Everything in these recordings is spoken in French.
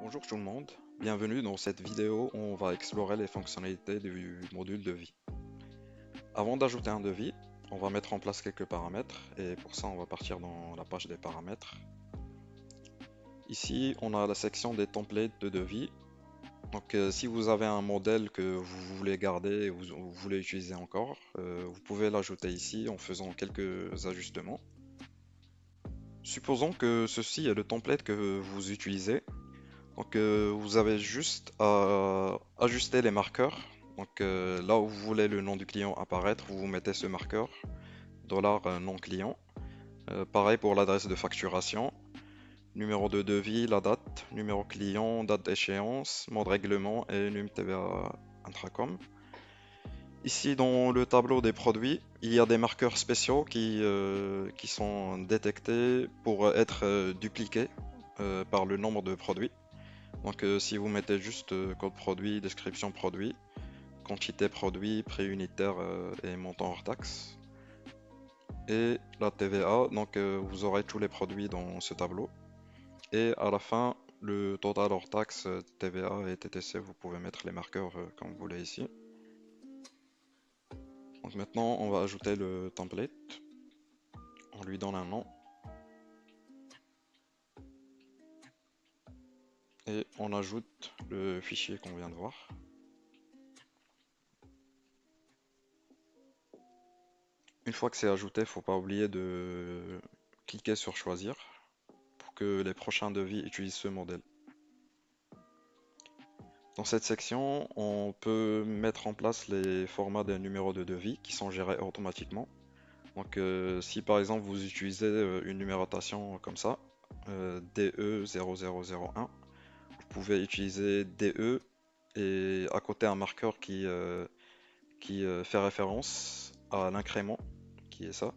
Bonjour tout le monde, bienvenue dans cette vidéo où on va explorer les fonctionnalités du module devis. Avant d'ajouter un devis, on va mettre en place quelques paramètres et pour ça on va partir dans la page des paramètres. Ici on a la section des templates de devis. Donc si vous avez un modèle que vous voulez garder et vous voulez utiliser encore, vous pouvez l'ajouter ici en faisant quelques ajustements. Supposons que ceci est le template que vous utilisez. Donc vous avez juste à ajuster les marqueurs. Donc là où vous voulez le nom du client apparaître, vous mettez ce marqueur, $nom client. Pareil pour l'adresse de facturation, numéro de devis, la date, numéro client, date d'échéance, mode règlement et NUM TVA Intracom. Ici dans le tableau des produits, il y a des marqueurs spéciaux qui sont détectés pour être dupliqués par le nombre de produits. Donc si vous mettez juste code produit, description produit, quantité produit, prix unitaire et montant hors taxe, et la TVA, donc vous aurez tous les produits dans ce tableau. Et à la fin, le total hors taxe, TVA et TTC, vous pouvez mettre les marqueurs comme vous voulez ici. Donc maintenant, on va ajouter le template. On lui donne un nom. Et on ajoute le fichier qu'on vient de voir. Une fois que c'est ajouté, il ne faut pas oublier de cliquer sur choisir pour que les prochains devis utilisent ce modèle. Dans cette section, on peut mettre en place les formats des numéros de devis qui sont gérés automatiquement. Donc si par exemple vous utilisez une numérotation comme ça, DE0001, vous pouvez utiliser DE et à côté un marqueur qui fait référence à l'incrément, qui est ça.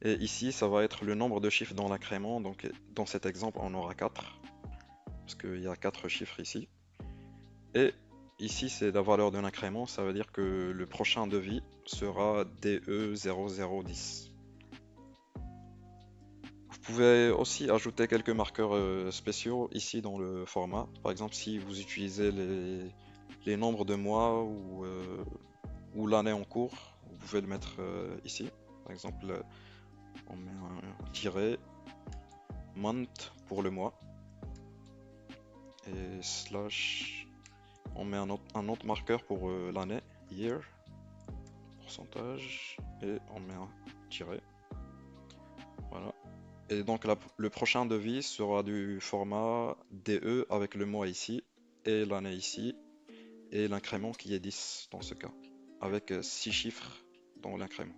Et ici, ça va être le nombre de chiffres dans l'incrément. Donc dans cet exemple, on aura 4, parce qu'il y a 4 chiffres ici. Et ici, c'est la valeur de l'incrément, ça veut dire que le prochain devis sera DE0010. Vous pouvez aussi ajouter quelques marqueurs spéciaux ici dans le format. Par exemple, si vous utilisez les nombres de mois ou l'année en cours, vous pouvez le mettre ici. Par exemple, on met un tiret month pour le mois et slash, on met un autre marqueur pour l'année, year, pourcentage, et on met un tiret. Voilà. Et donc le prochain devis sera du format DE avec le mois ici et l'année ici et l'incrément qui est 10 dans ce cas, avec 6 chiffres dans l'incrément.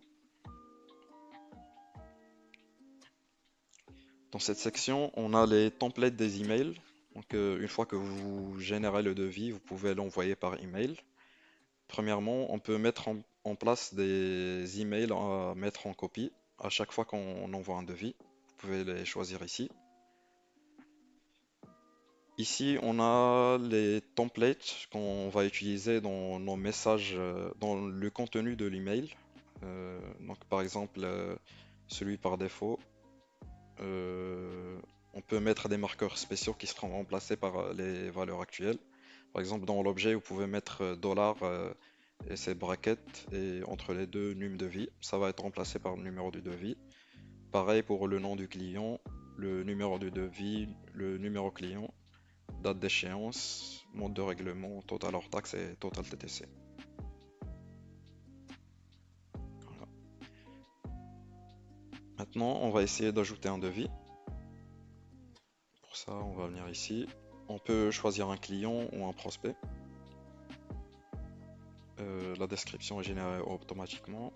Dans cette section, on a les templates des emails. Donc une fois que vous générez le devis, vous pouvez l'envoyer par email. Premièrement, on peut mettre en place des emails à mettre en copie à chaque fois qu'on envoie un devis. Vous pouvez les choisir ici. Ici, on a les templates qu'on va utiliser dans nos messages, dans le contenu de l'email. Donc, par exemple, celui par défaut, euh, on peut mettre des marqueurs spéciaux qui seront remplacés par les valeurs actuelles. Par exemple, dans l'objet, vous pouvez mettre dollar et ses brackets et entre les deux, num devis. Ça va être remplacé par le numéro du devis. Pareil pour le nom du client, le numéro du devis, le numéro client, date d'échéance, mode de règlement, total hors taxe et total TTC. Voilà. Maintenant, on va essayer d'ajouter un devis. Pour ça, on va venir ici. On peut choisir un client ou un prospect. La description est générée automatiquement.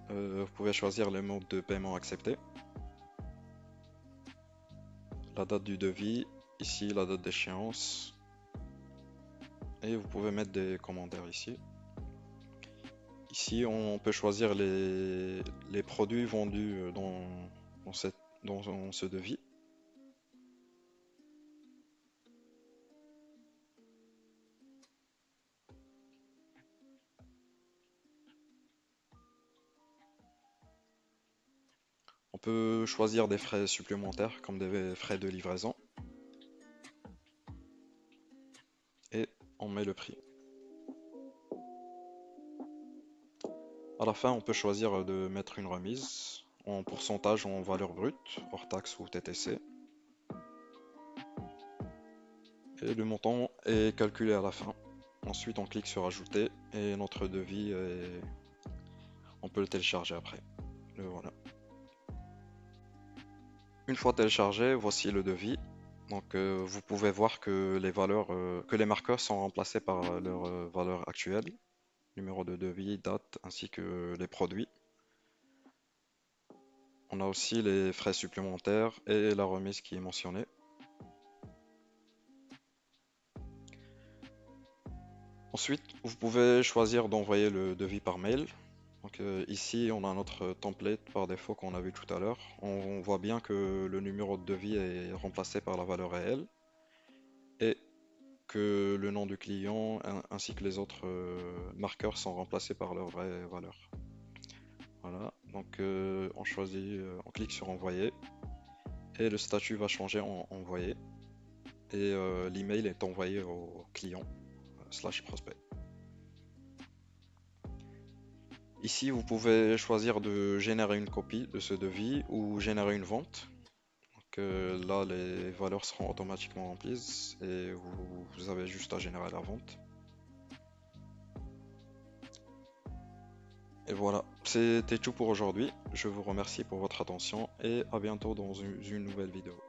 Vous pouvez choisir le mode de paiement accepté. La date du devis, ici la date d'échéance. Et vous pouvez mettre des commentaires ici. Ici, on peut choisir les produits vendus dans ce devis. On peut choisir des frais supplémentaires comme des frais de livraison. le prix. À la fin, on peut choisir de mettre une remise en pourcentage ou en valeur brute, hors taxe ou TTC. Et le montant est calculé à la fin. Ensuite, on clique sur ajouter et notre devis, on peut le télécharger après. Le voilà. Une fois téléchargé, voici le devis. Donc, vous pouvez voir que les valeurs, que les marqueurs sont remplacés par leur valeur actuelle, numéro de devis, date, ainsi que les produits. On a aussi les frais supplémentaires et la remise qui est mentionnée. Ensuite, vous pouvez choisir d'envoyer le devis par mail. Donc ici, on a notre template par défaut qu'on a vu tout à l'heure. On voit bien que le numéro de devis est remplacé par la valeur réelle et que le nom du client ainsi que les autres marqueurs sont remplacés par leur vraie valeur. Voilà, donc on choisit, on clique sur envoyer et le statut va changer en envoyé et l'email est envoyé au client slash prospect. Ici, vous pouvez choisir de générer une copie de ce devis ou générer une vente. Donc là, les valeurs seront automatiquement remplies et vous avez juste à générer la vente. Et voilà, c'était tout pour aujourd'hui. Je vous remercie pour votre attention et à bientôt dans une nouvelle vidéo.